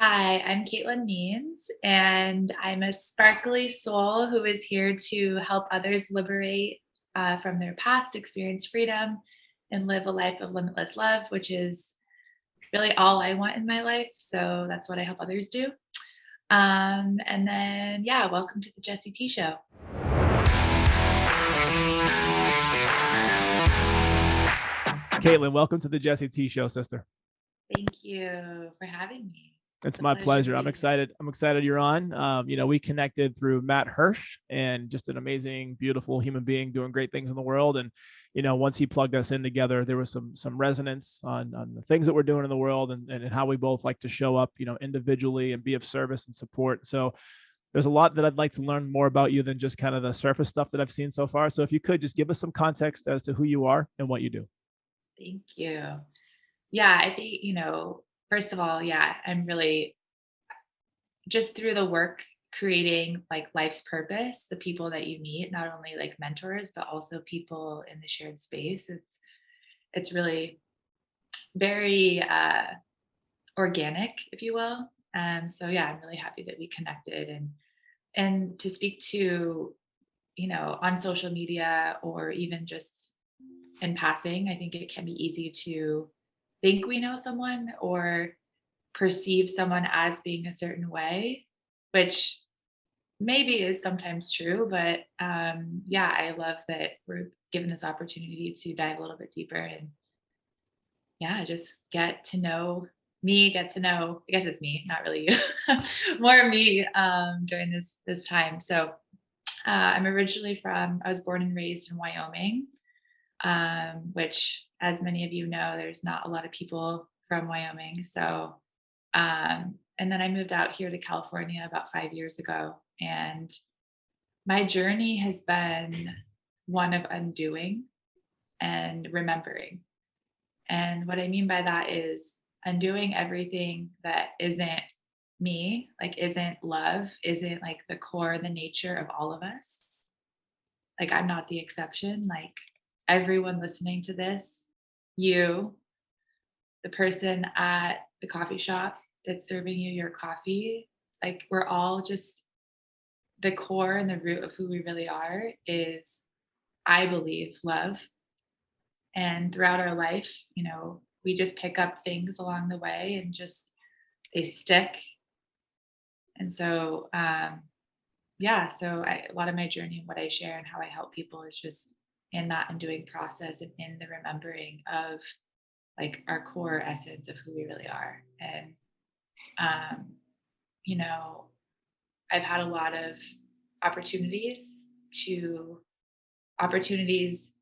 Hi, I'm Katelyn Means, and I'm a sparkly soul who is here to help others liberate from their past, experience freedom, and live a life of limitless love, which is really all I want in my life. So that's what I help others do. And then, yeah, welcome to the Jesse T Show. Katelyn, welcome to the Jesse T Show, sister. Thank you for having me. It's It's a my pleasure to pleasure. I'm be here. excited. I'm excited you're on. We connected through Matt Hirsch, and just an amazing, beautiful human being doing great things in the world. And once he plugged us in together, there was some resonance on the things that we're doing in the world, and how we both like to show up, individually and be of service and support. So there's a lot that I'd like to learn more about you than just kind of the surface stuff that I've seen so far. So if you could just give us some context as to who you are and what you do. Thank you. Yeah, I think, first of all, yeah, I'm really just through the work creating like life's purpose, the people that you meet, not only like mentors but also people in the shared space, it's really very organic, if you will. So yeah, I'm really happy that we connected, and to speak to, on social media or even just in passing. I think it can be easy to think we know someone or perceive someone as being a certain way, which maybe is sometimes true. But yeah, I love that we're given this opportunity to dive a little bit deeper and, yeah, just get to know me, get to know, I guess it's me, not really you, more me during this time. So I'm originally from, I was born and raised in Wyoming, which, as many of you know, there's not a lot of people from Wyoming. So and then I moved out here to California about 5 years ago. And my journey has been one of undoing and remembering. And what I mean by that is undoing everything that isn't me, like isn't love, isn't like the core, the nature of all of us. Like I'm not the exception. Like everyone listening to this, you, the person at the coffee shop that's serving you your coffee, like we're all just the core and the root of who we really are is, I believe, love. And throughout our life, we just pick up things along the way and just they stick. And so, yeah, so a lot of my journey and what I share and how I help people is just in that undoing process and in the remembering of like our core essence of who we really are. And, um, you know, I've had a lot of opportunities to opportunities,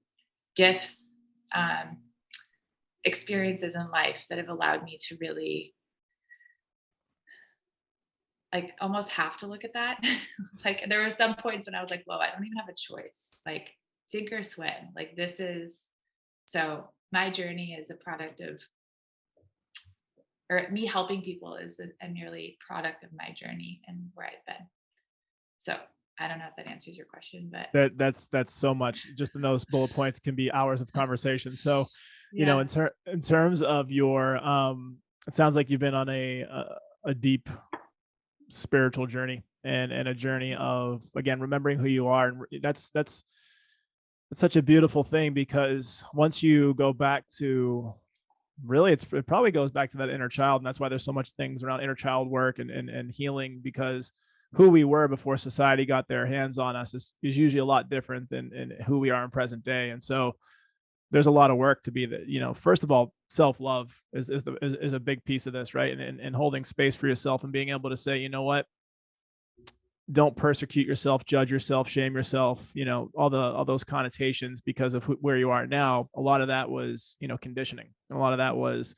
gifts, um, experiences in life that have allowed me to really like almost have to look at that. Like there were some points when I was like, whoa, I don't even have a choice. Like sink or swim. Like this is so my journey is a product of, or me helping people is a merely product of my journey and where I've been. So I don't know if that answers your question, but That's so much. Just in those bullet points can be hours of conversation. So, yeah. in terms of your, it sounds like you've been on a deep spiritual journey, and a journey of, again, remembering who you are. And that's it's such a beautiful thing, because once you go back to, really, it probably goes back to that inner child. And that's why there's so much things around inner child work and healing, because who we were before society got their hands on us is usually a lot different than who we are in present day. And so there's a lot of work to be that, first of all, self-love is a big piece of this, right? And holding space for yourself and being able to say, you know what, don't persecute yourself, judge yourself, shame yourself, all those connotations because of where you are now. A lot of that was, conditioning. A lot of that was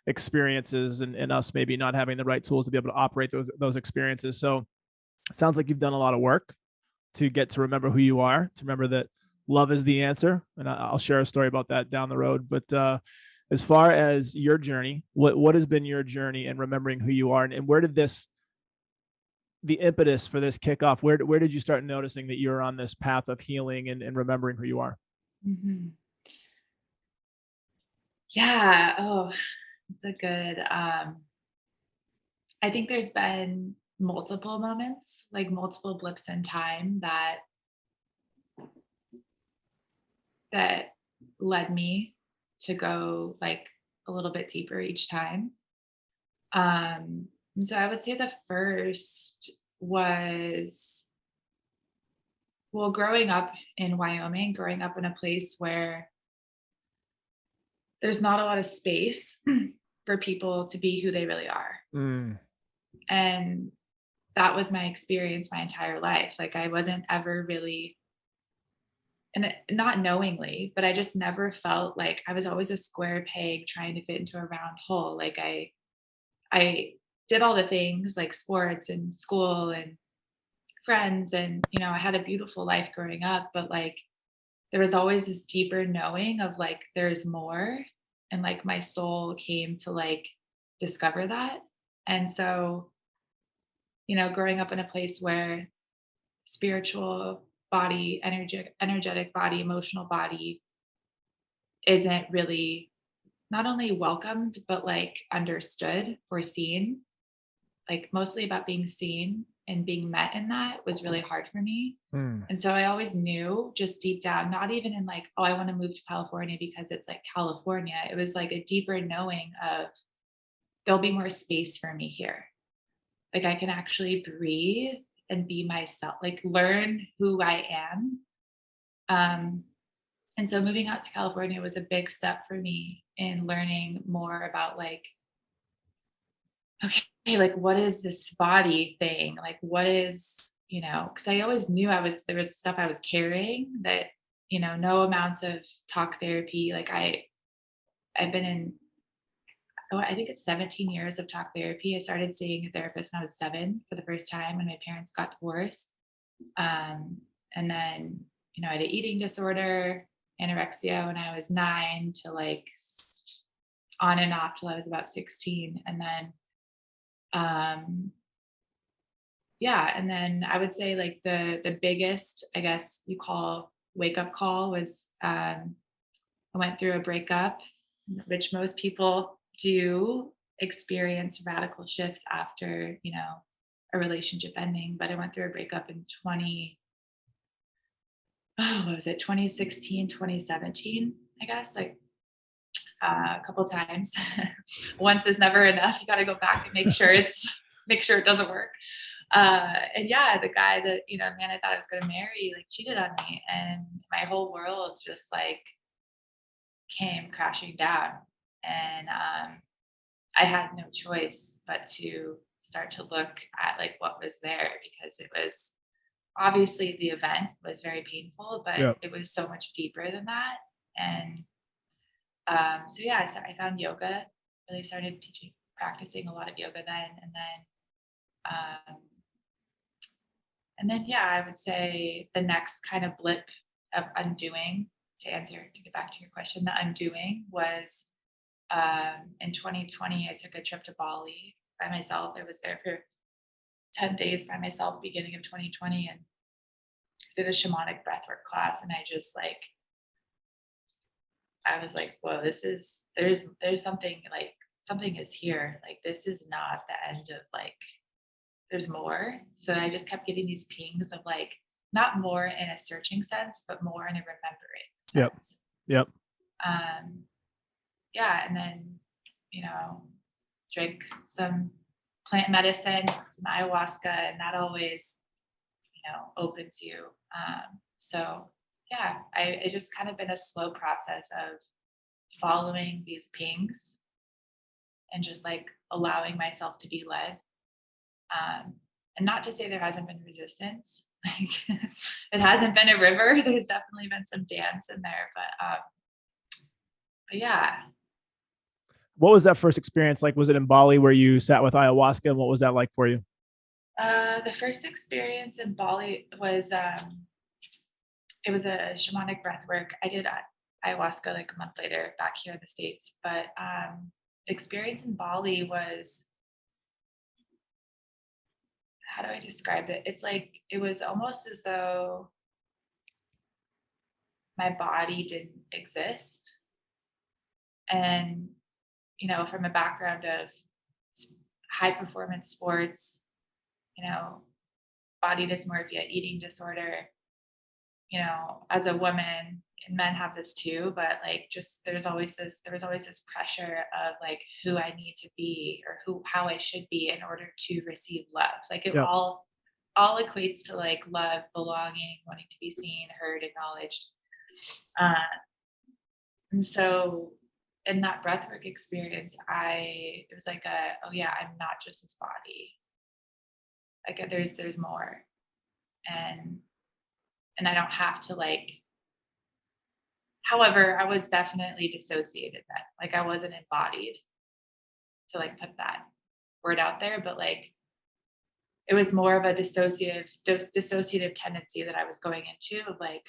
experiences, and us maybe not having the right tools to be able to operate those experiences. So it sounds like you've done a lot of work to get to remember who you are, to remember that love is the answer. And I'll share a story about that down the road. But as far as your journey, what has been your journey in remembering who you are, and where did the impetus for this kick off? Where did you start noticing that you're on this path of healing and remembering who you are? Mhm. Yeah. Oh, it's a good, I think there's been multiple moments, like multiple blips in time that led me to go like a little bit deeper each time. And so I would say the first was, well, growing up in Wyoming, growing up in a place where there's not a lot of space for people to be who they really are. Mm, And that was my experience my entire life. Like I wasn't ever really, not knowingly, but I just never felt like I was always a square peg trying to fit into a round hole. Like I did all the things like sports and school and friends, and I had a beautiful life growing up, but like there was always this deeper knowing of like there's more, and like my soul came to like discover that. And so, growing up in a place where spiritual body, energetic body, emotional body isn't really not only welcomed but like understood or seen, like mostly about being seen and being met in that was really hard for me. mm, And so I always knew just deep down, not even in like, oh, I want to move to California because it's like California. It was like a deeper knowing of there'll be more space for me here. Like I can actually breathe and be myself, like learn who I am. Um, and so moving out to California was a big step for me in learning more about like, okay, like what is this body thing? Like what is, because I always knew there was stuff I was carrying that, no amounts of talk therapy. Like I've been in, oh, I think it's 17 years of talk therapy. I started seeing a therapist when I was 7 for the first time when my parents got divorced. Um, and then, I had an eating disorder, anorexia when I was 9 to like on and off till I was about 16. And then, um, yeah, and then I would say like the biggest, I guess you call wake up call was I went through a breakup, which most people do experience radical shifts after, a relationship ending. But I went through a breakup in what was it, 2016, 2017, I guess, like a couple times. Once is never enough. You got to go back and make sure it doesn't work. And yeah, the guy that, the man I thought I was going to marry, like cheated on me. And my whole world just like came crashing down. And I had no choice but to start to look at like what was there, because it was obviously the event was very painful, but yeah. it was so much deeper than that. And so yeah, I found yoga, really started practicing a lot of yoga then. Um, and then, yeah, I would say the next kind of blip of undoing, to get back to your question, the undoing was in 2020, I took a trip to Bali by myself. I was there for 10 days by myself, beginning of 2020, and did a shamanic breathwork class. And I was like, whoa, there's something, like something is here. Like, this is not the end of like, there's more. So I just kept getting these pings of like, not more in a searching sense, but more in a remembering Yep. sense. Yep. Yeah. And then, drink some plant medicine, some ayahuasca, and that always, opens you. So yeah, it just kind of been a slow process of following these pings and just like allowing myself to be led. And not to say there hasn't been resistance, like it hasn't been a river. There's definitely been some dams in there, but yeah. What was that first experience like? Was it in Bali where you sat with ayahuasca? And what was that like for you? The first experience in Bali was it was a shamanic breath work. I did ayahuasca like a month later back here in the States, but experience in Bali was, how do I describe it? It's like it was almost as though my body didn't exist. And from a background of high performance sports, you know, body dysmorphia, eating disorder, you know, as a woman, and men have this too, but like just there was always this pressure of like who I need to be or how I should be in order to receive love. Like it Yep. all equates to like love, belonging, wanting to be seen, heard, acknowledged. Uh, and so in that breathwork experience, it was like oh yeah, I'm not just this body. Like there's more. And I don't have to like, however, I was definitely dissociated then. Like I wasn't embodied, to like put that word out there, but like it was more of a dissociative tendency that I was going into of like,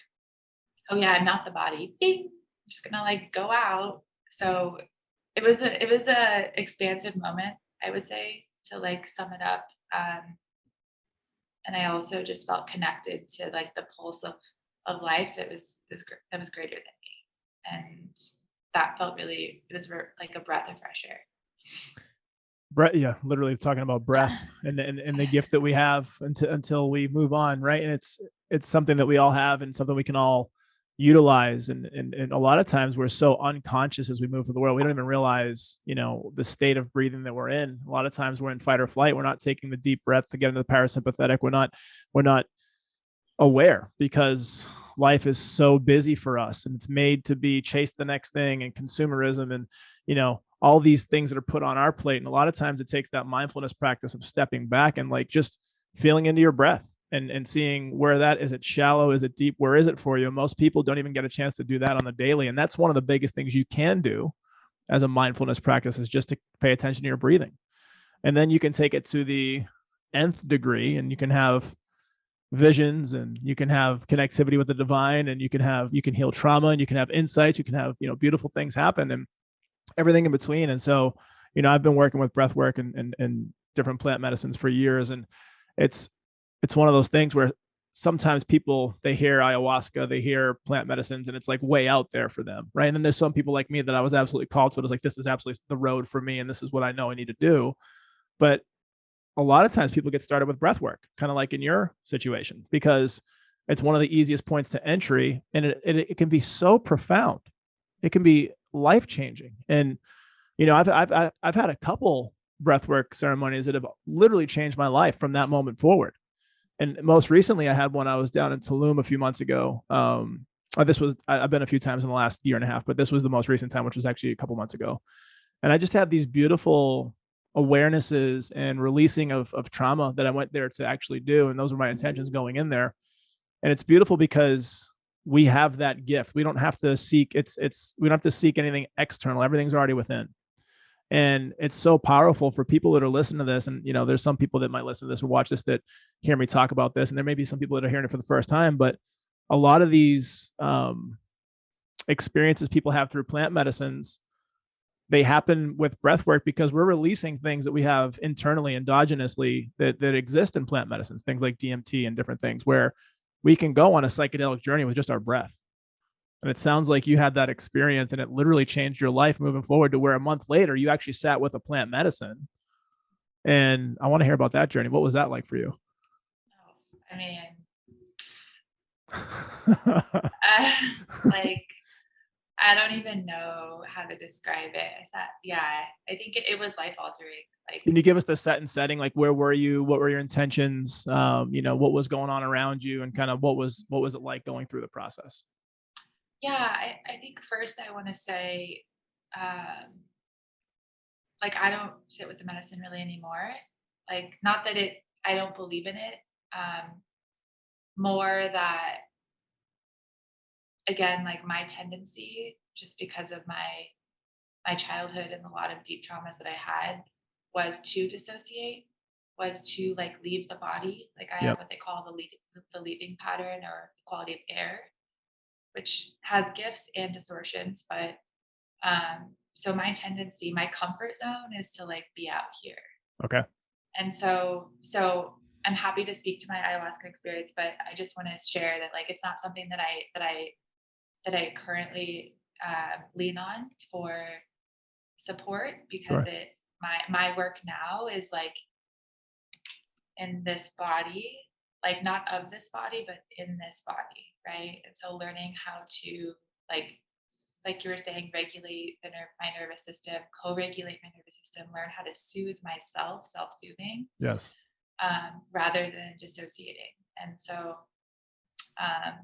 oh yeah, I'm not the body. Bing, I'm just gonna like go out. So it was a expansive moment, I would say, to like sum it up. And I also just felt connected to like the pulse of life that was greater than me, and that felt really, it was like a breath of fresh air. Breath, yeah, literally talking about breath and the gift that we have until we move on, right? And it's something that we all have and something we can all utilize. And a lot of times we're so unconscious as we move through the world, we don't even realize, you know, the state of breathing that we're in. A lot of times we're in fight or flight. We're not taking the deep breath to get into the parasympathetic. We're not aware because life is so busy for us and it's made to be chase the next thing and consumerism and, you know, all these things that are put on our plate. And a lot of times it takes that mindfulness practice of stepping back and like just feeling into your breath and seeing where that is. It shallow? Is it deep? Where is it for you? Most people don't even get a chance to do that on the daily. And that's one of the biggest things you can do as a mindfulness practice is just to pay attention to your breathing. And then you can take it to the nth degree and you can have visions and you can have connectivity with the divine and you can heal trauma and you can have insights, you can have, you know, beautiful things happen and everything in between. And so, you know, I've been working with breath work and different plant medicines for years. And it's one of those things where sometimes people, they hear ayahuasca, they hear plant medicines and it's like way out there for them. Right. And then there's some people like me that I was absolutely called to. It was like, this is absolutely the road for me. And this is what I know I need to do. But a lot of times people get started with breath work, kind of like in your situation, because it's one of the easiest points to entry and it can be so profound. It can be life changing. And, you know, I've had a couple breathwork ceremonies that have literally changed my life from that moment forward. And most recently I had one, I was down in Tulum a few months ago. I've been a few times in the last year and a half, but this was the most recent time, which was actually a couple months ago. And I just had these beautiful awarenesses and releasing of trauma that I went there to actually do. And those were my intentions going in there. And it's beautiful because we have that gift. We don't have to seek we don't have to seek anything external. Everything's already within. And it's so powerful for people that are listening to this. And, you know, there's some people that might listen to this or watch this that hear me talk about this. And there may be some people that are hearing it for the first time, but a lot of these experiences people have through plant medicines, they happen with breath work because we're releasing things that we have internally, endogenously, that exist in plant medicines, things like DMT and different things where we can go on a psychedelic journey with just our breath. And it sounds like you had that experience and it literally changed your life moving forward to where a month later you actually sat with a plant medicine. And I want to hear about that journey. What was that like for you? I mean, like I don't even know how to describe it. Yeah, I think it was life altering. Like, can you give us the set and setting? Like, where were you? What were your intentions? You know, what was going on around you, and kind of what was it like going through the process? yeah, I think first I want to say, um, like I don't sit with the medicine really anymore. Like, not that I don't believe in it. Um, More that again, like my tendency, just because of my childhood and a lot of deep traumas that I had, was to dissociate, was to like leave the body. Like I have Yep. what they call the leaving pattern or the quality of air, which has gifts and distortions. But so my tendency, my comfort zone is to like be out here. Okay. And so I'm happy to speak to my ayahuasca experience, but I just want to share that like it's not something that I currently lean on for support because Sure. my work now is like in this body, like not of this body, but in this body, right? And so learning how to like like you were saying, regulate my nervous system, co-regulate my nervous system, learn how to soothe myself, self-soothing, Yes. rather than dissociating. And um,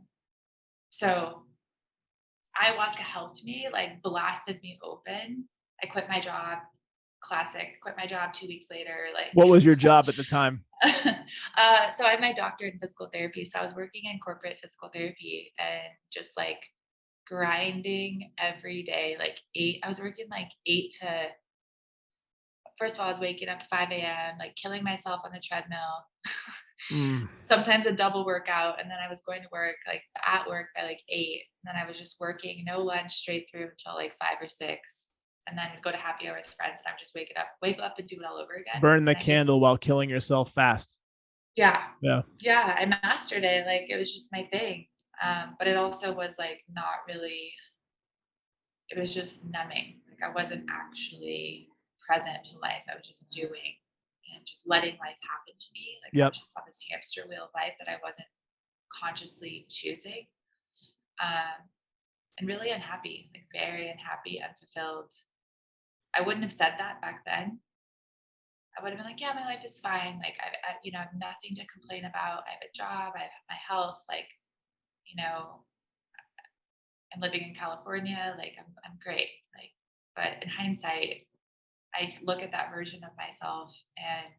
so ayahuasca helped me, like blasted me open. I quit my job, classic, quit my job 2 weeks later, like What was your job at the time? so I'm my doctorate in physical therapy. So I was working in corporate physical therapy and just like grinding every day, like I was working like first of all, I was waking up 5 a.m., like killing myself on the treadmill, Mm. sometimes a double workout. And then I was going to work, like at work by like 8. And then I was just working, no lunch straight through until like 5 or 6. And then go to happy hour with friends. And I'm just wake up and do it all over again. Burn the And I just, candle while killing yourself fast. yeah, Yeah. yeah, I mastered it. Like it was just my thing. But it also was like not really, it was just numbing. Like I wasn't actually present to life. I was just doing and just letting life happen to me. Like I Yep. was just on this hamster wheel of life that I wasn't consciously choosing. Um, and really unhappy, like very unhappy, unfulfilled. I wouldn't have said that back then. I would have been like, yeah, my life is fine. Like I have nothing to complain about. I have a job. I have my health. Like, you know, I'm living in California. Like I'm great. Like, but in hindsight, I look at that version of myself and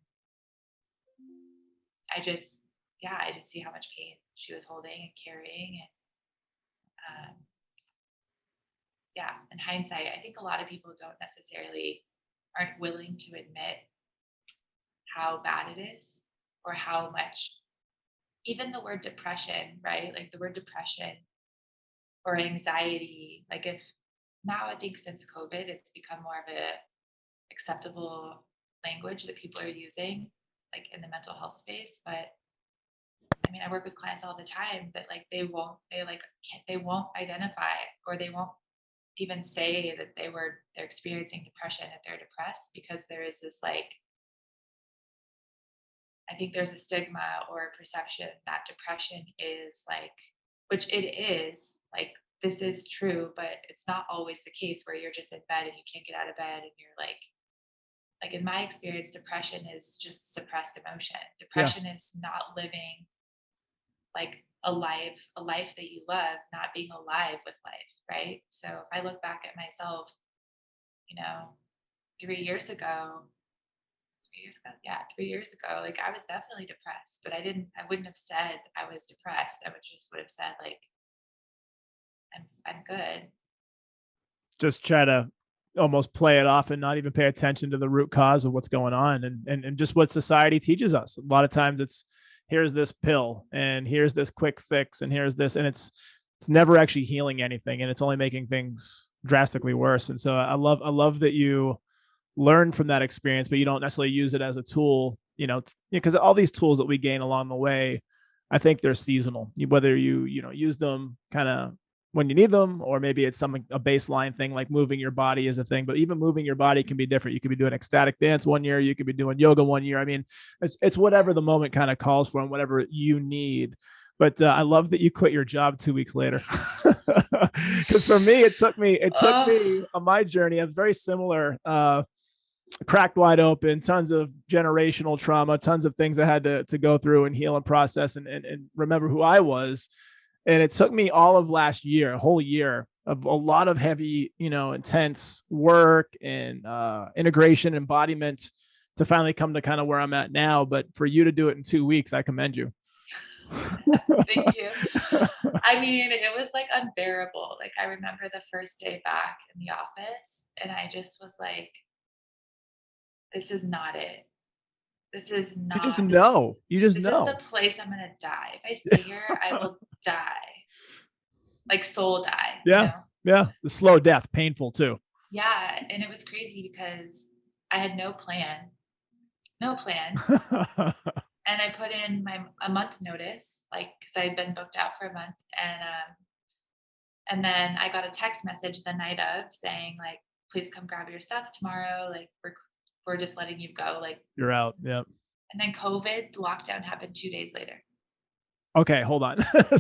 I just, yeah, I just see how much pain she was holding and carrying. And yeah, in hindsight, I think a lot of people aren't willing to admit how bad it is or how much, even the word depression, right? Like the word depression or anxiety, like if now I think since COVID, it's become more of a acceptable language that people are using like in the mental health space. But I mean, I work with clients all the time that like they won't identify or they won't even say that they're experiencing depression, if they're depressed, because there is this like, I think there's a stigma or a perception that depression is like, which it is, like this is true, but it's not always the case where you're just in bed and you can't get out of bed and you're like in my experience, depression is just suppressed emotion. Yeah. Depression is not living like a life that you love, not being alive with life, right? So if I look back at myself, you know, 3 years ago, 3 years ago, yeah, 3 years ago, like I was definitely depressed, but I wouldn't have said I was depressed. I would have said like, I'm good. Just try to almost play it off and not even pay attention to the root cause of what's going on and just what society teaches us. A lot of times it's here's this pill and here's this quick fix and here's this, and it's never actually healing anything, and it's only making things drastically worse. And so I love that you learn from that experience, but you don't necessarily use it as a tool, because all these tools that we gain along the way, I think they're seasonal, whether you use them kind of when you need them, or maybe it's a baseline thing like moving your body is a thing. But even moving your body can be different. You could be doing ecstatic dance one year, you could be doing yoga one year. I mean, it's whatever the moment kind of calls for and whatever you need. But I love that you quit your job 2 weeks later. Because for me, it took me on my journey a very similar cracked wide open, tons of generational trauma, tons of things I had to go through and heal and process and remember who I was. And it took me all of last year, a whole year of a lot of heavy, intense work and integration, embodiment to finally come to kind of where I'm at now. But for you to do it in 2 weeks, I commend you. Thank you. I mean, it was like unbearable. Like I remember the first day back in the office and I just was like, this is not it. This is You just not know. this is the place I'm gonna die. If I stay here, I will die. Like soul die, Yeah. Yeah. The slow death, painful too. Yeah. And it was crazy because I had no plan. No plan. And I put in a month notice, like because I had been booked out for a month. And then I got a text message the night of saying, like, please come grab your stuff tomorrow. Like we're just letting you go. Like, You're out. Yeah. and then COVID lockdown happened 2 days later. Okay, hold on. Okay.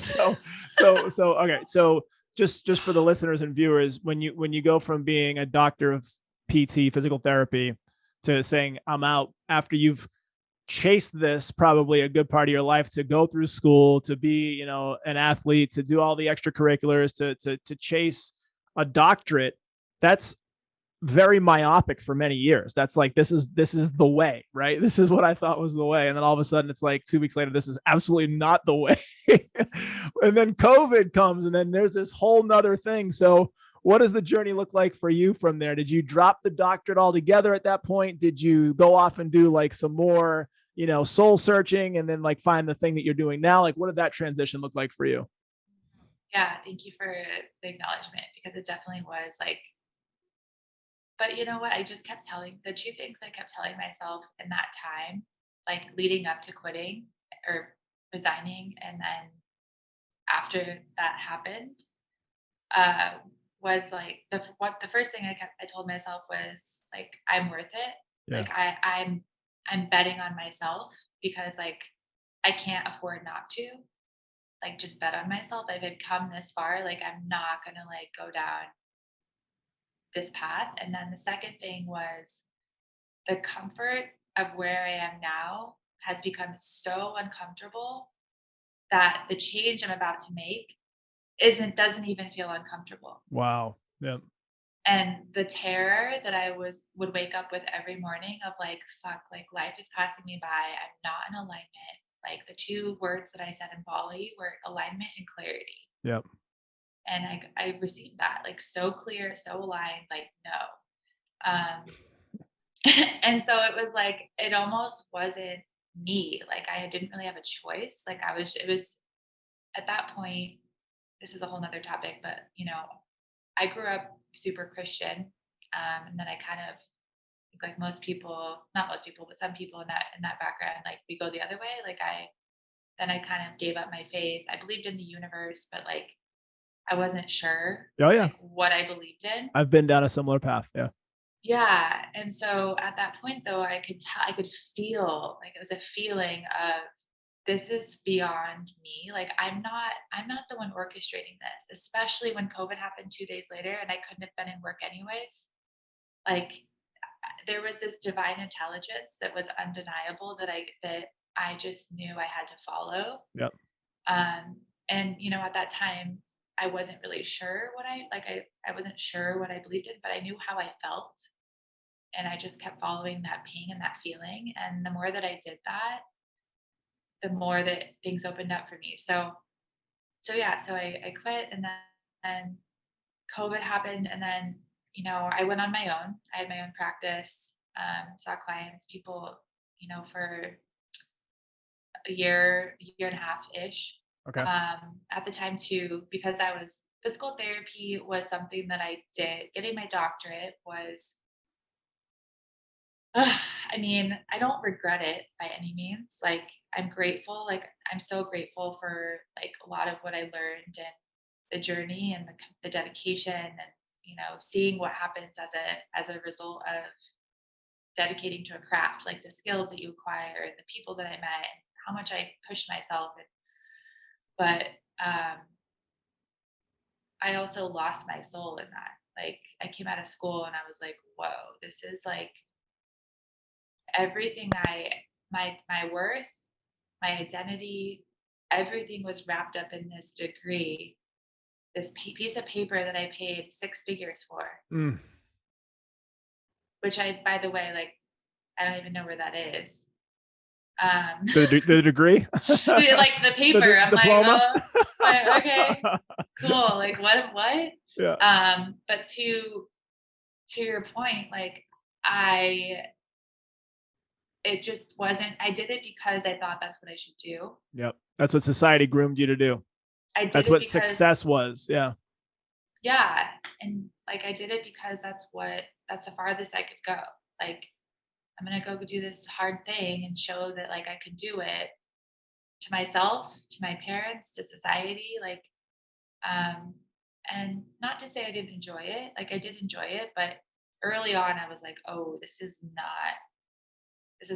So just for the listeners and viewers, when you go from being a doctor of PT, physical therapy, to saying I'm out after you've chased this probably a good part of your life, to go through school, to be, an athlete, to do all the extracurriculars, to chase a doctorate, that's very myopic for many years. That's like, this is the way, right? This is what I thought was the way. And then all of a sudden it's like 2 weeks later, this is absolutely not the way. And then COVID comes, and then there's this whole nother thing. So what does the journey look like for you from there? Did you drop the doctorate altogether at that point? Did you go off and do like some more, soul searching, and then like find the thing that you're doing now? Like, what did that transition look like for you? Yeah, thank you for the acknowledgement, because it definitely was like, but you know what? I just kept telling the two things I kept telling myself in that time, like leading up to quitting or resigning, and then after that happened, uh, was like the first thing I told myself was like, I'm worth it. Yeah. Like I'm betting on myself, because like I can't afford not to. Like, just bet on myself. I've had come this far. Like, I'm not gonna like go down this path. And then the second thing was the comfort of where I am now has become so uncomfortable that the change I'm about to make doesn't even feel uncomfortable. Wow. Yeah. And the terror that I would wake up with every morning of like, fuck, like life is passing me by. I'm not in alignment. Like, the two words that I said in Bali were alignment and clarity. Yeah. And I received that, like, so clear, so aligned, like, no. And so it was like, it almost wasn't me. Like, I didn't really have a choice. Like, it was at that point, this is a whole nother topic, but I grew up super Christian. And then I kind of think, like most people, not most people, but some people in that background, like we go the other way. Like, I kind of gave up my faith. I believed in the universe, but like I wasn't sure Oh yeah. like what I believed in. I've been down a similar path. Yeah. Yeah. And so at that point though, I could feel like it was a feeling of, this is beyond me. Like, I'm not the one orchestrating this, especially when COVID happened 2 days later and I couldn't have been in work anyways. Like, there was this divine intelligence that was undeniable that I just knew I had to follow. Yep. Um, and at that time, I wasn't really sure I wasn't sure what I believed in, but I knew how I felt. And I just kept following that pain and that feeling. And the more that I did that, the more that things opened up for me. So yeah, so I quit, and then COVID happened, and then I went on my own. I had my own practice, saw clients, people, for a year and a half ish. Okay. At the time too, because physical therapy was something that I did. Getting my doctorate was, I mean, I don't regret it by any means. Like, I'm grateful. Like, I'm so grateful for like a lot of what I learned, and the journey, and the dedication, and seeing what happens as a result of dedicating to a craft, like the skills that you acquire and the people that I met, and how much I pushed myself. But I also lost my soul in that. Like, I came out of school and I was like, whoa, this is like everything my worth, my identity, everything was wrapped up in this degree, this piece of paper that I paid six figures for, Mm. which by the way, like, I don't even know where that is. Um, The degree, like the paper, I'm diploma. like, okay, cool. Like, what? Yeah. But to your point, like, I it just wasn't. I did it because I thought that's what I should do. Yep. That's what society groomed you to do. I did That's it what success because, was. Yeah. yeah, and like I did it because that's the farthest I could go. Like, I'm gonna go do this hard thing and show that like I could do it, to myself, to my parents, to society. Like, um, and not to say I didn't enjoy it. Like, I did enjoy it, but early on, I was like, oh, this is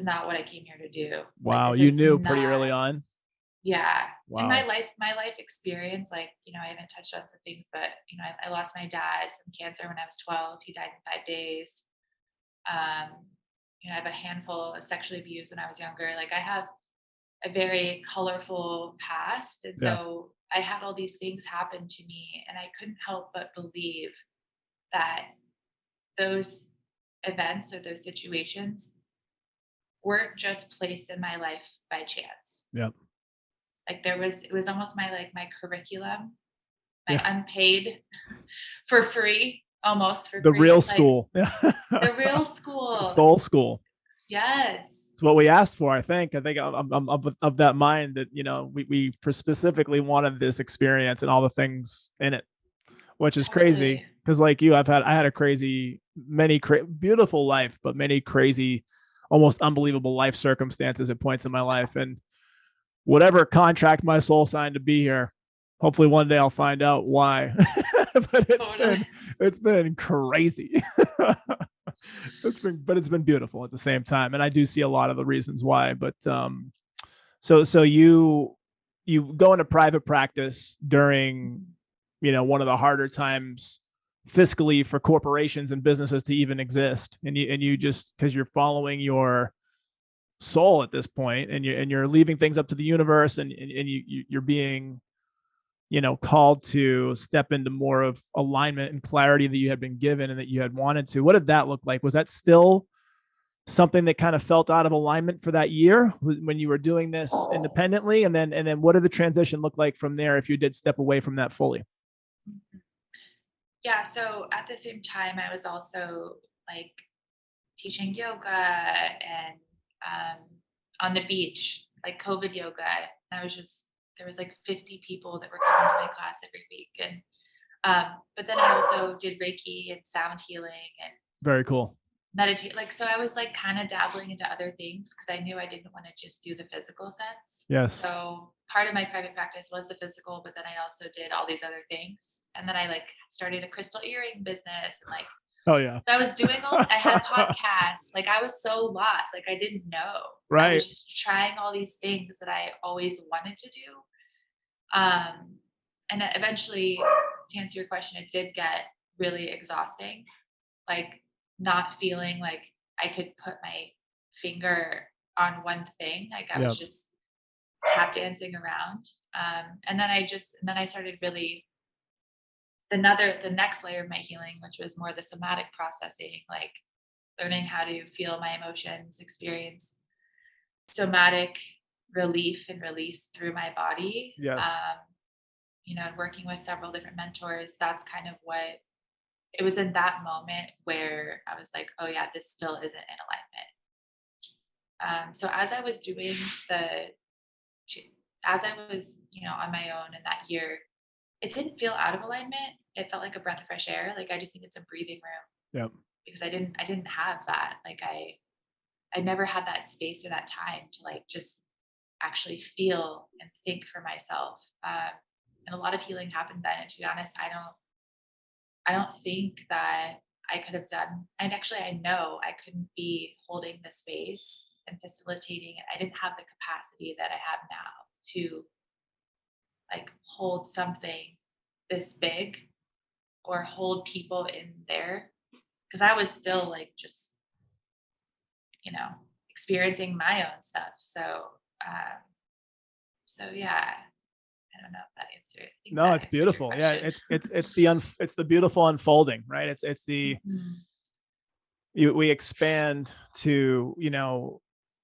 not what I came here to do. Like, Wow. this You is knew pretty not, early on. yeah. In Wow. my life experience, like, I haven't touched on some things, but, I lost my dad from cancer when I was 12. He died in 5 days. Um, I have a handful of sexually abused when I was younger. Like, I have a very colorful past. And Yeah. so I had all these things happen to me, and I couldn't help but believe that those events or those situations weren't just placed in my life by chance. Yep. Like, it was almost my curriculum, my Yeah. unpaid for free, almost for The real free, like school. Yeah. the real The school. soul school. Yes. It's what we asked for. I think I'm of that mind that, we specifically wanted this experience and all the things in it, which is crazy. Totally. Cause like you, I had a crazy, beautiful life, but many crazy, almost unbelievable life circumstances at points in my life. And whatever contract my soul signed to be here, hopefully one day I'll find out why. But Totally. it's been crazy. It's been beautiful at the same time, and I do see a lot of the reasons why. But so you go into private practice during one of the harder times fiscally for corporations and businesses to even exist, and you just, because you're following your soul at this point, and you're leaving things up to the universe, and you're being called to step into more of alignment and clarity that you had been given and that you had wanted to. What did that look like? Was that still something that kind of felt out of alignment for that year when you were doing this independently? And then what did the transition look like from there if you did step away from that fully? Yeah. So at the same time, I was also like teaching yoga and um, on the beach, like COVID yoga. And there was like 50 people that were coming to my class every week. And, but then I also did Reiki and sound healing and Very cool. meditate. Like, so I was like kind of dabbling into other things because I knew I didn't want to just do the physical sense. Yes. So part of my private practice was the physical, but then I also did all these other things. And then I like started a crystal earring business, and like, Oh yeah. so I was doing I had a podcast. Like, I was so lost. Like, I didn't know. I Right. was just trying all these things that I always wanted to do. And eventually, to answer your question, it did get really exhausting. Like, not feeling like I could put my finger on one thing. Like, I Yeah. was just tap dancing around. And then I started really the next layer of my healing, which was more the somatic processing, like learning how to feel my emotions, experience somatic relief and release through my body. Yes. And working with several different mentors, that's kind of what it was in that moment where I was like, oh yeah, this still isn't in alignment. So the, as I was, on my own in that year, it didn't feel out of alignment. It felt like a breath of fresh air. Like, I just needed some breathing room Yep. because I didn't have that. Like, I never had that space or that time to like just actually feel and think for myself. And a lot of healing happened then. And to be honest, I don't think that I could have done, and actually I know I couldn't be holding the space and facilitating it. I didn't have the capacity that I have now to like hold something this big or hold people in there, because I was still like just you know experiencing my own stuff. Um so yeah, I don't know if that answered, I think No, that it's answered your beautiful. Yeah, question. it's the beautiful unfolding, right? It's the Mhm. we expand to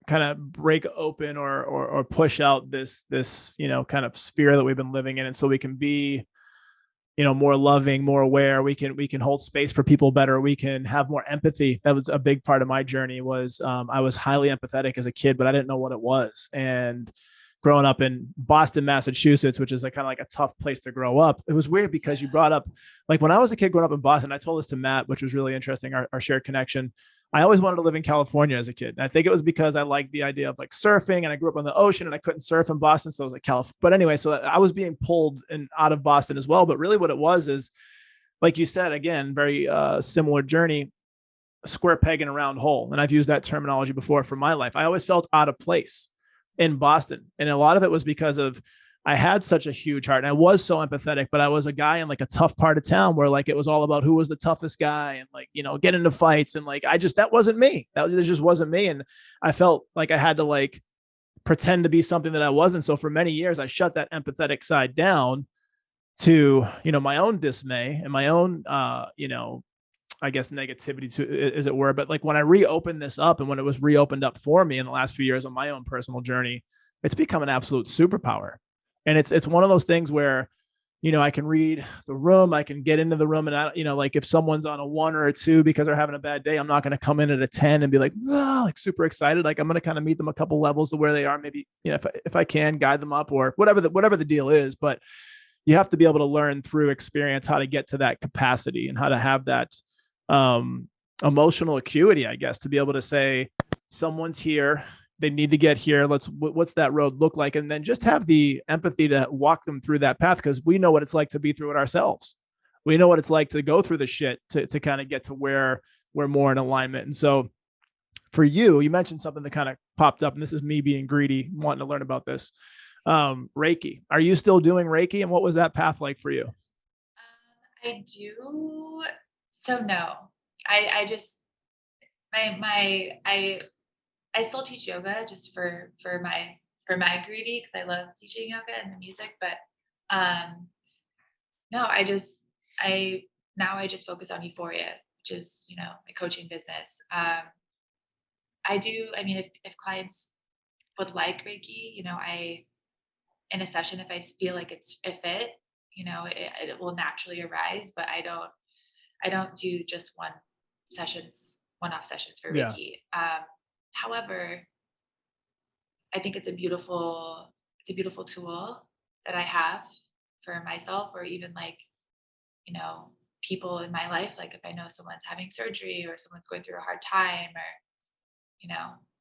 kind of break open or push out this kind of sphere that we've been living in, and so we can be more loving, more aware. We can hold space for people better. We can have more empathy. That was a big part of my journey. Was I was highly empathetic as a kid, but I didn't know what it was. And growing up in Boston, Massachusetts, which is like kind of like a tough place to grow up, it was weird because you brought up, like, when I was a kid growing up in Boston, I told this to Matt, which was really interesting, our shared connection. I always wanted to live in California as a kid. And I think it was because I liked the idea of like surfing, and I grew up on the ocean and I couldn't surf in Boston. So I was like, California. But anyway, so I was being pulled out of Boston as well. But really what it was is, like you said, again, very similar journey. square peg in a round hole. And I've used that terminology before for my life. I always felt out of place in Boston. And a lot of it was because of, I had such a huge heart and I was so empathetic, but I was a guy in like a tough part of town where like it was all about who was the toughest guy and like, get into fights. And like, that wasn't me. That just wasn't me. And I felt like I had to like pretend to be something that I wasn't. So for many years, I shut that empathetic side down to, my own dismay and my own, I guess negativity to, as it were. But like when I reopened this up and when it was reopened up for me in the last few years on my own personal journey, it's become an absolute superpower. And it's one of those things where, I can read the room, I can get into the room, and like if someone's on a 1 or a 2 because they're having a bad day, I'm not going to come in at a 10 and be like, like super excited. Like I'm going to kind of meet them a couple levels to where they are. Maybe, if I can guide them up or whatever the deal is, but you have to be able to learn through experience how to get to that capacity and how to have that emotional acuity, I guess, to be able to say someone's here, they need to get here. What's that road look like? And then just have the empathy to walk them through that path. Cause we know what it's like to be through it ourselves. We know what it's like to go through the shit to kind of get to where we're more in alignment. And so for you mentioned something that kind of popped up, and this is me being greedy, wanting to learn about this. Reiki. Are you still doing Reiki? And what was that path like for you? I do. So no, I just, I still teach yoga just for my greedy, because I love teaching yoga and the music, but no, I just focus on Euphoria, which is, my coaching business. I mean, if clients would like Reiki, in a session, if I feel like it's a fit, it will naturally arise, but I don't do just one-off sessions for Yeah. Reiki. However, I think it's a beautiful tool that I have for myself, or even like, people in my life. Like if I know someone's having surgery or someone's going through a hard time, or,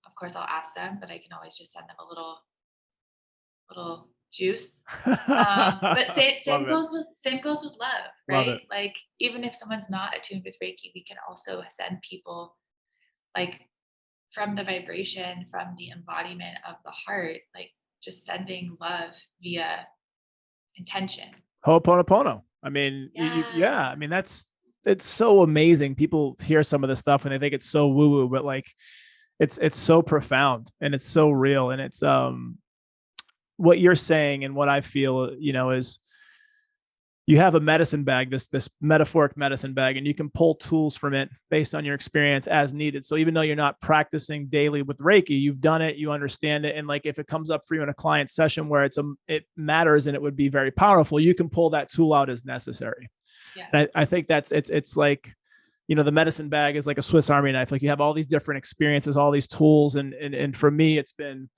of course I'll ask them, but I can always just send them a little juice. But same goes with love, Love right? it. Like even if someone's not attuned with Reiki, we can also send people like from the vibration, from the embodiment of the heart, like just sending love via intention. Ho'oponopono. I mean, Yeah. I mean, it's so amazing. People hear some of this stuff and they think it's so woo woo, but like it's so profound and it's so real. And it's, what you're saying and what I feel, is you have a medicine bag, this metaphoric medicine bag, and you can pull tools from it based on your experience as needed. So even though you're not practicing daily with Reiki, you've done it, you understand it. And like, if it comes up for you in a client session where it matters and it would be very powerful, you can pull that tool out as necessary. Yeah. And I think it's like, the medicine bag is like a Swiss Army knife. Like you have all these different experiences, all these tools. And for me, it's been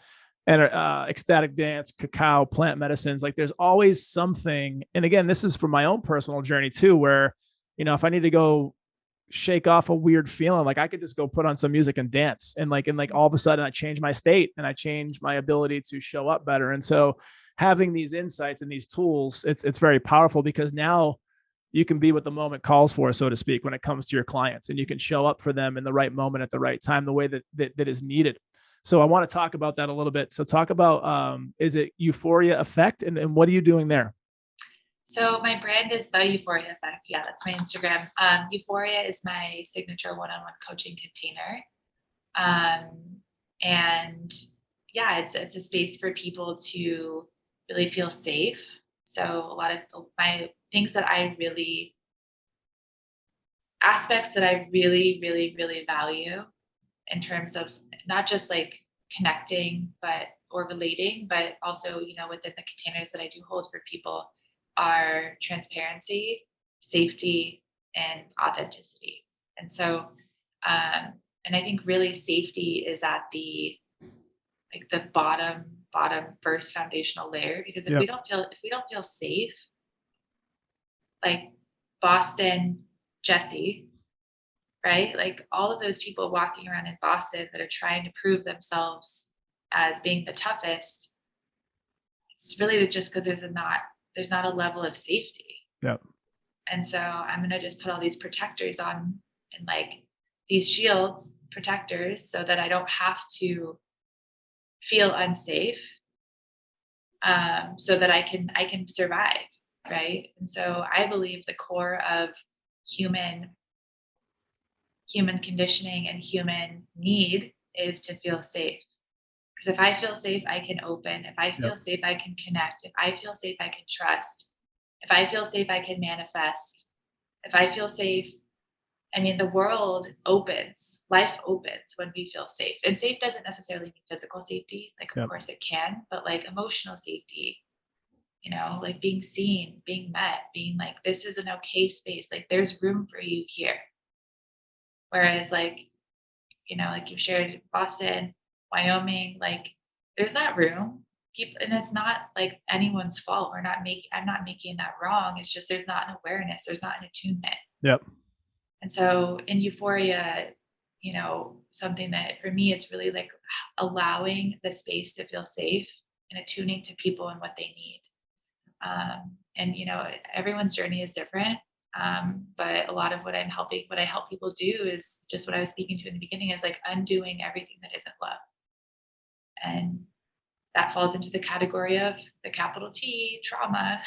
ecstatic dance, cacao, plant medicines. Like there's always something. And again, this is for my own personal journey too, where, if I need to go shake off a weird feeling, like I could just go put on some music and dance. And like all of a sudden I change my state and I change my ability to show up better. And so having these insights and these tools, it's very powerful, because now you can be what the moment calls for, so to speak, when it comes to your clients, and you can show up for them in the right moment at the right time, the way that is needed. So I want to talk about that a little bit. So talk about, is it Euphoria Effect, and what are you doing there? So my brand is the Euphoria Effect. Yeah, that's my Instagram. Euphoria is my signature one-on-one coaching container. And yeah, it's a space for people to really feel safe. So a lot of my things that aspects that I really, really, really value in terms of not just like connecting, or relating, but also, within the containers that I do hold for people, are transparency, safety, and authenticity. And so, and I think really safety is at the bottom first foundational layer, because if we don't feel safe, like Boston Jesse, right? Like all of those people walking around in Boston that are trying to prove themselves as being the toughest, it's really just because there's not a level of safety. Yeah. And so I'm going to just put all these protectors on and like these shields, protectors, so that I don't have to feel unsafe, so that I can survive, right? And so I believe the core of human human conditioning and human need is to feel safe. Because if I feel safe, I can open. If I Yep. feel safe, I can connect. If I feel safe, I can trust. If I feel safe, I can manifest. If I feel safe, I mean, the world opens, life opens when we feel safe. And safe doesn't necessarily mean physical safety. Like, of Yep. course it can, but like emotional safety, like being seen, being met, being like, this is an okay space. Like, there's room for you here. Whereas, like you shared Boston, Wyoming, like there's not room. People, and it's not like anyone's fault. I'm not making that wrong. It's just there's not an awareness, there's not an attunement. Yep. And so in Euphoria, something that for me it's really like allowing the space to feel safe and attuning to people and what they need. And everyone's journey is different. But a lot of what I help people do is just what I was speaking to in the beginning is like undoing everything that isn't love. And that falls into the category of the capital T trauma,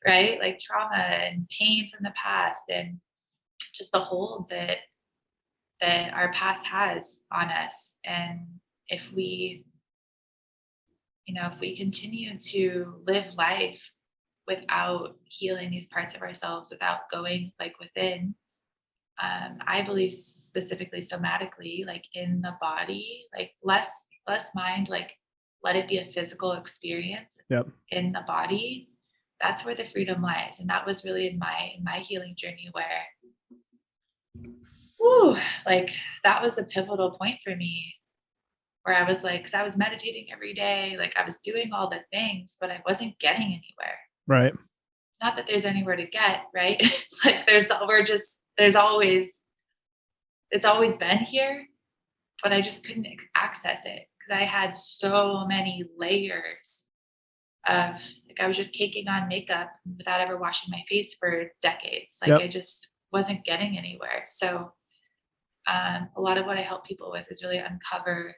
right? Like trauma and pain from the past and just the hold that our past has on us. And if we, if we continue to live life without healing these parts of ourselves, without going like within, I believe specifically somatically, like in the body, like less mind, like let it be a physical experience Yep. in the body. That's where the freedom lies. And that was really in my healing journey where, whew, like that was a pivotal point for me where I was like, because I was meditating every day, like I was doing all the things, but I wasn't getting anywhere. Right. Not that there's anywhere to get, right? It's like there's always, it's always been here, but I just couldn't access it because I had so many layers of like I was just caking on makeup without ever washing my face for decades. Like Yep. I just wasn't getting anywhere. So a lot of what I help people with is really uncover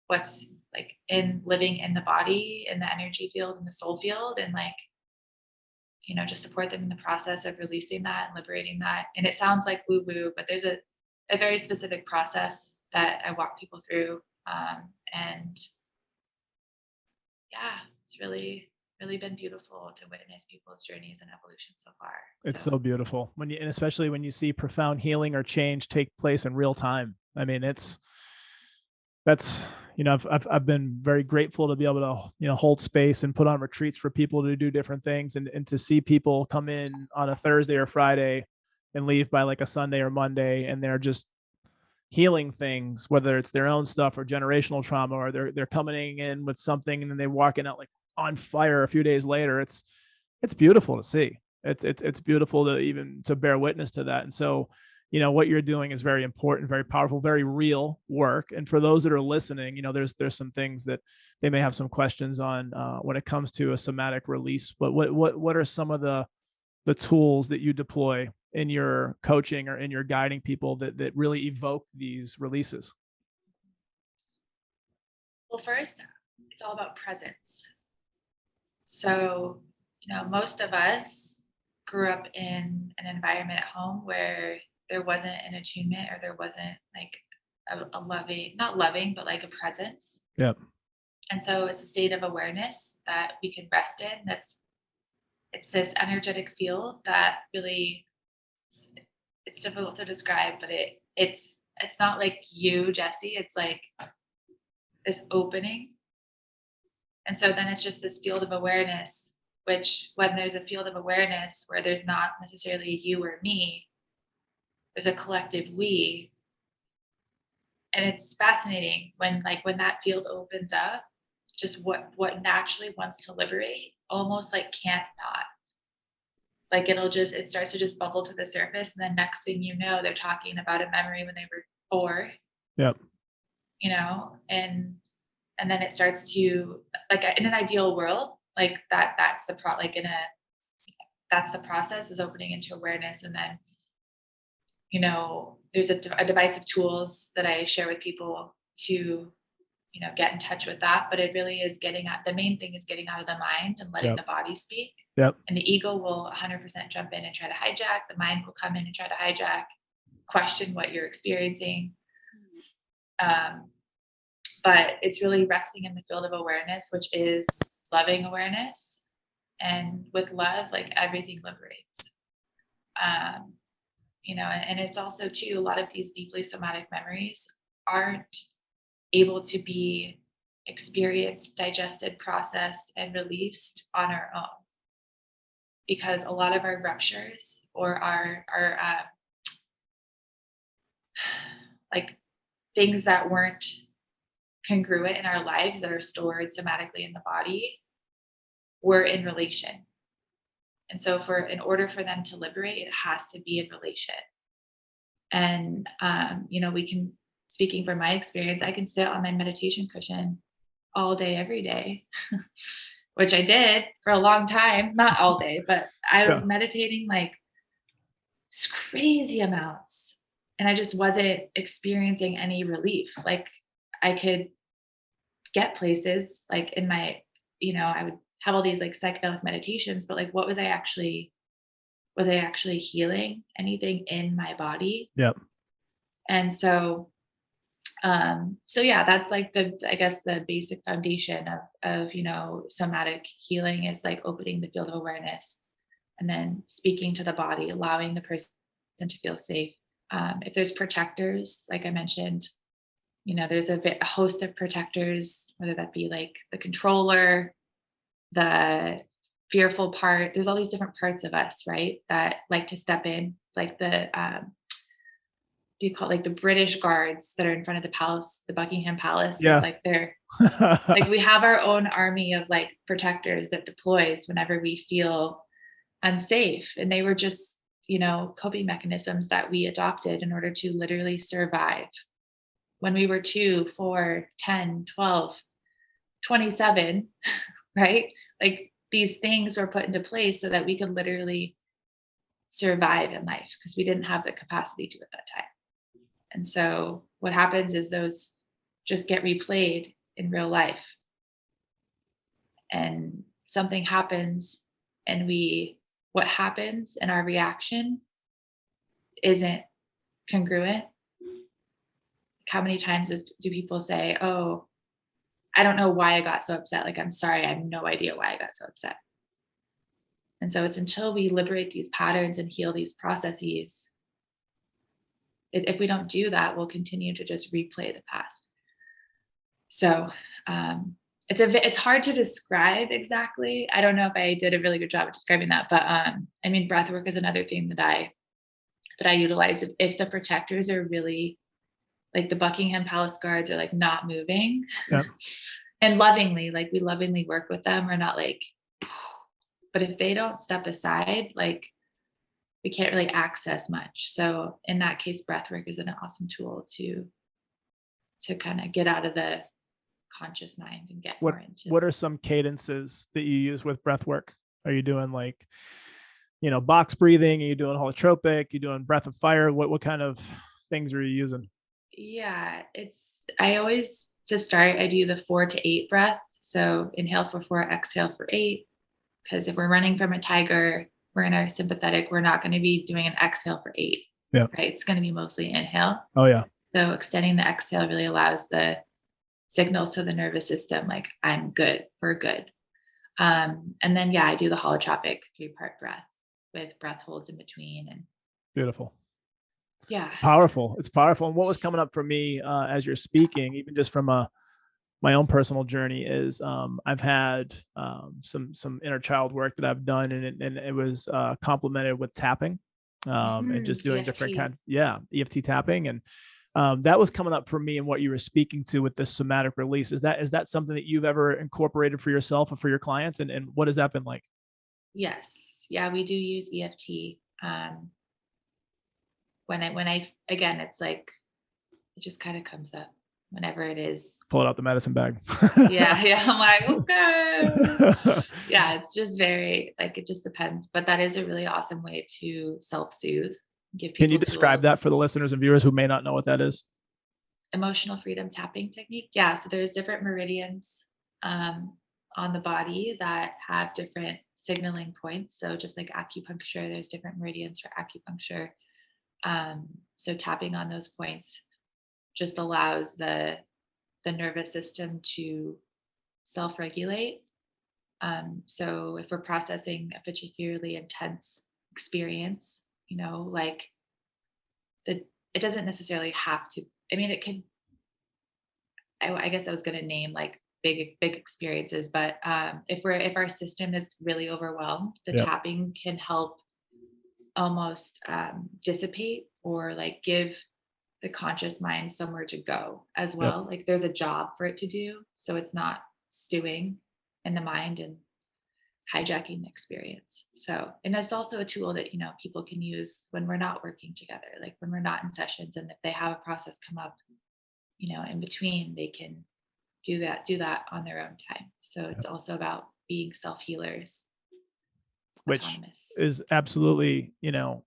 what's like in living in the body, in the energy field, in the soul field, and like just support them in the process of releasing that and liberating that. And it sounds like woo woo, but there's a very specific process that I walk people through. And yeah, it's really, really been beautiful to witness people's journeys and evolution so far. It's So so beautiful and especially when you see profound healing or change take place in real time. I mean, that's I've been very grateful to be able to hold space and put on retreats for people to do different things and to see people come in on a Thursday or Friday and leave by like a Sunday or Monday and they're just healing things, whether it's their own stuff or generational trauma, or they're coming in with something and then they're walking out like on fire a few days later. It's beautiful to see. It's beautiful to even to bear witness to that. And so, what you're doing is very important, very powerful, very real work. And for those that are listening, there's some things that they may have some questions on when it comes to a somatic release. But what are some of the tools that you deploy in your coaching or in your guiding people that really evoke these releases? well, first, it's all about presence. So, most of us grew up in an environment at home where there wasn't an attunement or there wasn't like a loving, not loving, but like a presence. Yep. And so it's a state of awareness that we can rest in. It's this energetic field that really, it's, it's difficult to describe, but it's not like you, Jesse. It's like this opening. And so then it's just this field of awareness, which when there's a field of awareness where there's not necessarily you or me, there's a collective we. And it's fascinating when that field opens up, just what naturally wants to liberate almost like can't not. Like it starts to just bubble to the surface. And then next thing you know, they're talking about a memory when they were 4, Yep. And then it starts to, like in an ideal world, like that's the that's the process is opening into awareness. And then, there's a device of tools that I share with people to, get in touch with that. But it really is the main thing is getting out of the mind and letting the body speak. Yep. And the ego will 100% jump in and try to hijack. The mind will come in and try to hijack, question what you're experiencing. But it's really resting in the field of awareness, which is loving awareness. And with love, like everything liberates. And it's also too, a lot of these deeply somatic memories aren't able to be experienced, digested, processed, and released on our own. Because a lot of our ruptures or our like things that weren't congruent in our lives that are stored somatically in the body were in relation. And so in order for them to liberate, it has to be in relation. And, speaking from my experience, I can sit on my meditation cushion all day, every day, which I did for a long time, not all day, but I was meditating like crazy amounts. And I just wasn't experiencing any relief. Like I could get places like in my, I would have all these like psychedelic meditations, but like, what was I actually healing anything in my body? Yep. And so that's like the basic foundation of somatic healing is like opening the field of awareness and then speaking to the body, allowing the person to feel safe. If there's protectors, like I mentioned, there's a host of protectors, whether that be like the controller, the fearful part. There's all these different parts of us, right, that like to step in. It's like the you call it like the British guards that are in front of the palace, the Buckingham Palace. Yeah. Like they're like, we have our own army of like protectors that deploys whenever we feel unsafe. And they were just, coping mechanisms that we adopted in order to literally survive. When we were 2, 4, 10, 12, 27, right? Like these things were put into place so that we could literally survive in life because we didn't have the capacity to at that time. And so what happens is those just get replayed in real life. And something happens and what happens and our reaction isn't congruent. How many times do people say, oh, I don't know why I got so upset. Like, I'm sorry, I have no idea why I got so upset. And so it's until we liberate these patterns and heal these processes, if we don't do that, we'll continue to just replay the past. So it's hard to describe exactly. I don't know if I did a really good job of describing that, but breath work is another thing that I utilize. If the protectors are really like the Buckingham Palace guards are like not moving, and lovingly, like we lovingly work with them, we're not like, but if they don't step aside, like we can't really access much. So in that case, breath work is an awesome tool to kind of get out of the conscious mind and get more into. What are some cadences that you use with breath work? Are you doing like, box breathing? Are you doing holotropic? Are you doing breath of fire? What kind of things are you using? Yeah, I always, to start, I do the 4 to 8 breath. So inhale for 4, exhale for 8. Because if we're running from a tiger, we're in our sympathetic, we're not going to be doing an exhale for 8. Yeah. Right. It's going to be mostly inhale. Oh yeah. So extending the exhale really allows the signals to the nervous system, like I'm good, we're good. And then, I do the holotropic 3-part breath with breath holds in between. And beautiful. Yeah. Powerful. It's powerful. And what was coming up for me as you're speaking, even just from my own personal journey, is I've had some inner child work that I've done, and it was complemented with tapping and just doing EFT. different kinds. Yeah, EFT tapping. And that was coming up for me, and what you were speaking to with this somatic release. Is that something that you've ever incorporated for yourself or for your clients? And what has that been like? Yes. Yeah, we do use EFT. When I again, it's like, it just kind of comes up whenever it is. Pull it out the medicine bag. Yeah. I'm like, okay. Yeah, it's just very, like, it just depends. But that is a really awesome way to self-soothe. give Can you people describe that tools. for the listeners and viewers who may not know what that is? Emotional freedom tapping technique. Yeah. So there's different meridians on the body that have different signaling points. So just like acupuncture, there's different meridians for acupuncture. So tapping on those points just allows the nervous system to self-regulate. So if we're processing a particularly intense experience, like it doesn't necessarily have to. I mean, it could. I guess I was going to name like big experiences, but if our system is really overwhelmed, the Yep. tapping can help almost dissipate or like give the conscious mind somewhere to go as Yep. well. Like there's a job for it to do, so it's not stewing in the mind and hijacking the experience. So, and it's also a tool that people can use when we're not working together, like when we're not in sessions, and if they have a process come up, in between, they can do that on their own time. So it's also about being self-healers, Which autonomous. is absolutely, one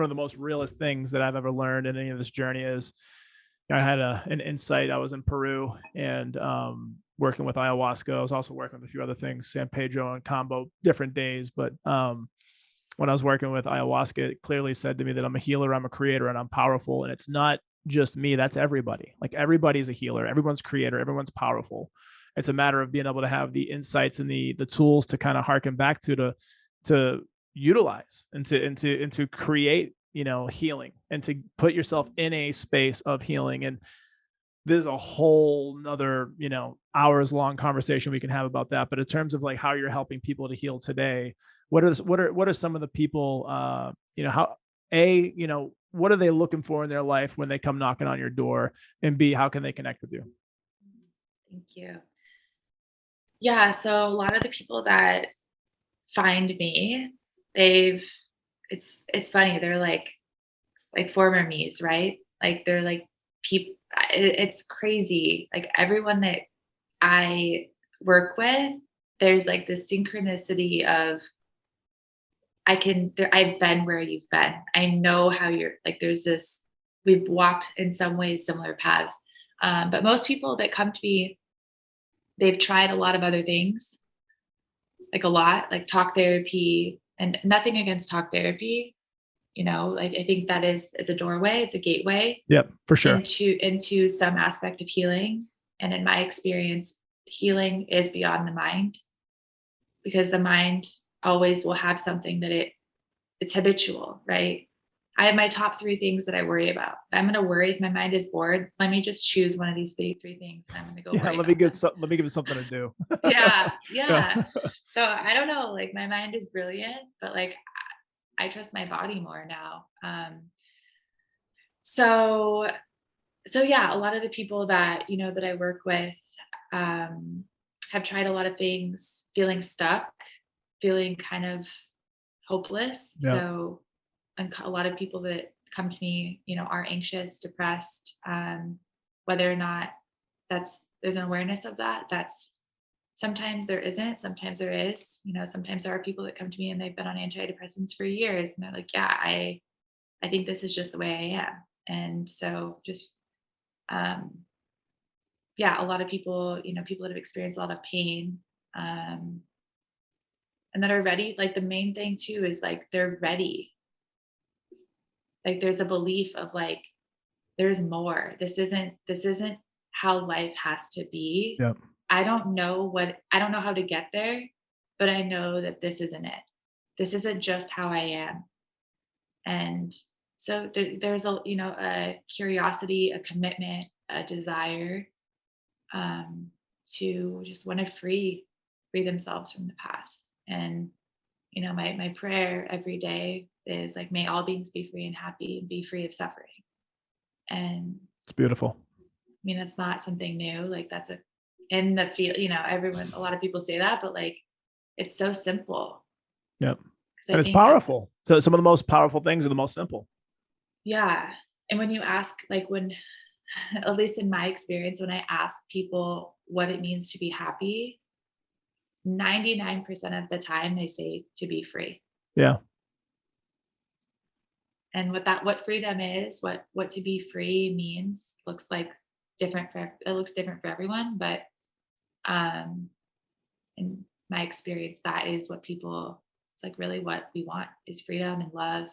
of the most realist things that I've ever learned in any of this journey is I had an insight. I was in Peru and working with ayahuasca. I was also working with a few other things, San Pedro and combo, different days. But when I was working with ayahuasca, it clearly said to me that I'm a healer, I'm a creator, and I'm powerful. And it's not just me, that's everybody. Like everybody's a healer, everyone's creator, everyone's powerful. It's a matter of being able to have the insights and the tools to kind of harken back to utilize and to create, healing, and to put yourself in a space of healing. And there's a whole nother, hours long conversation we can have about that. But in terms of like how you're helping people to heal today, what are some of the people, what are they looking for in their life when they come knocking on your door, and B, how can they connect with you? Thank you. Yeah, so a lot of the people that find me, it's funny, they're like former me's, right? Like they're like people. It's crazy. Like everyone that I work with, there's like this synchronicity of I've been where you've been. I know how you're like, there's this, we've walked in some ways similar paths. But most people that come to me, they've tried a lot of other things, like a lot, like talk therapy, and nothing against talk therapy. Like I think it's a doorway, it's a gateway Yep, for sure. into some aspect of healing. And in my experience, healing is beyond the mind, because the mind always will have something that it's habitual, right? I have my top 3 things that I worry about. I'm going to worry if my mind is bored. Let me just choose one of these three things, and I'm going to go worry Let me about them. let me give it something to do. Yeah. So I don't know, like my mind is brilliant, but like I trust my body more now. So yeah, a lot of the people that that I work with have tried a lot of things, feeling stuck, feeling kind of hopeless. Yeah. So a lot of people that come to me, are anxious, depressed, whether or not there's an awareness of that. That's sometimes there isn't, sometimes there is. Sometimes there are people that come to me and they've been on antidepressants for years, and they're like, yeah, I think this is just the way I am. And so just yeah, a lot of people, people that have experienced a lot of pain, and that are ready. Like the main thing too is like they're ready. Like there's a belief of like there's more. This isn't how life has to be. Yep. I don't know how to get there, but I know that this isn't it. This isn't just how I am. And so there's a curiosity, a commitment, a desire to just want to free themselves from the past. And my prayer every day is like, may all beings be free and happy and be free of suffering. And It's beautiful. I mean, that's not something new. Like that's in the field, a lot of people say that, but like, it's so simple. Yep. 'Cause And I it's think, powerful. So some of the most powerful things are the most simple. yeah. And when you ask, like when, at least in my experience, when I ask people what it means to be happy, 99% of the time they say to be free. Yeah. and what freedom is, what to be free means, looks like it looks different for everyone, but in my experience, that is what people, it's like really what we want is freedom and love.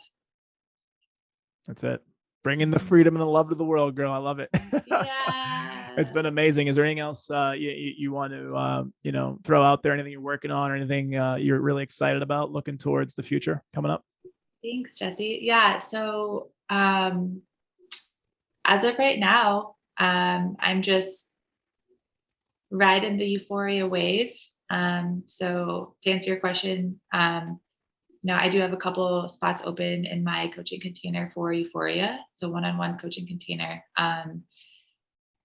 That's it. Bringing the Mhm. freedom and the love to the world, girl. I love it. It's Yeah. been amazing. Is there anything else you want to throw out there? Anything you're working on, or anything you're really excited about, looking towards the future coming up? Thanks, Jesse. Yeah. So as of right now, I'm just riding the euphoria wave. So to answer your question, now I do have a couple spots open in my coaching container for Euphoria. So one-on-one coaching container.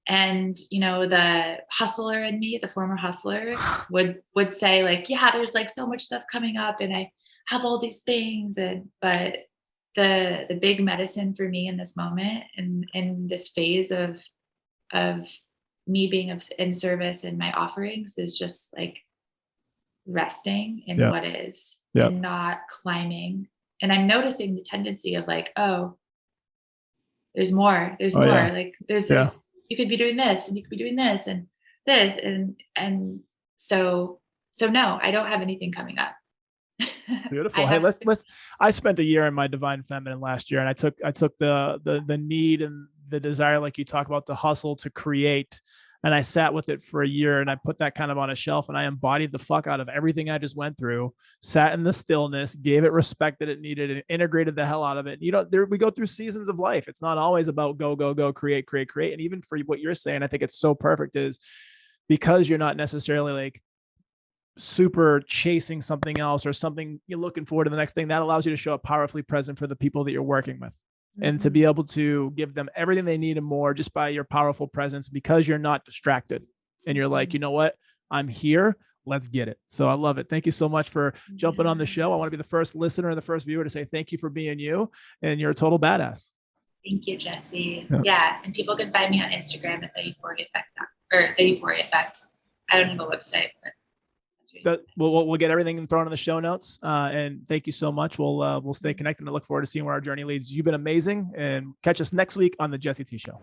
And the hustler in me, the former hustler, would say like, yeah, there's like so much stuff coming up and I have all these things. But the big medicine for me in this moment and in this phase of me being in service and my offerings is just like resting in Yeah. what is Yeah. and not climbing. And I'm noticing the tendency of like, oh, there's more, Oh yeah. like there's Yeah. you could be doing this and you could be doing this and this and so no, I don't have anything coming up. I Beautiful. Hey, have let's. I spent a year in my divine feminine last year, and I took the need and the desire, like you talk about, to hustle, to create, and I sat with it for a year, and I put that kind of on a shelf, and I embodied the fuck out of everything I just went through. Sat in the stillness, gave it respect that it needed, and integrated the hell out of it. We go through seasons of life. It's not always about go go go, create create create. And even for what you're saying, I think it's so perfect is because you're not necessarily like super chasing something else or something you're looking forward to the next thing, that allows you to show up powerfully present for the people that you're working with, and to be able to give them everything they need and more just by your powerful presence, because you're not distracted and you're like, you know what, I'm here, let's get it. So I love it. Thank you so much for jumping on the show. I want to be the first listener and the first viewer to say thank you for being you, and you're a total badass. Thank you, Jesse. Yeah, and people can find me on Instagram at the Euphoria Effect or the Euphoria Effect. I don't have a website, but we'll get everything thrown in the show notes. And thank you so much. We'll stay connected and I look forward to seeing where our journey leads. You've been amazing, and catch us next week on the Jesse T Show.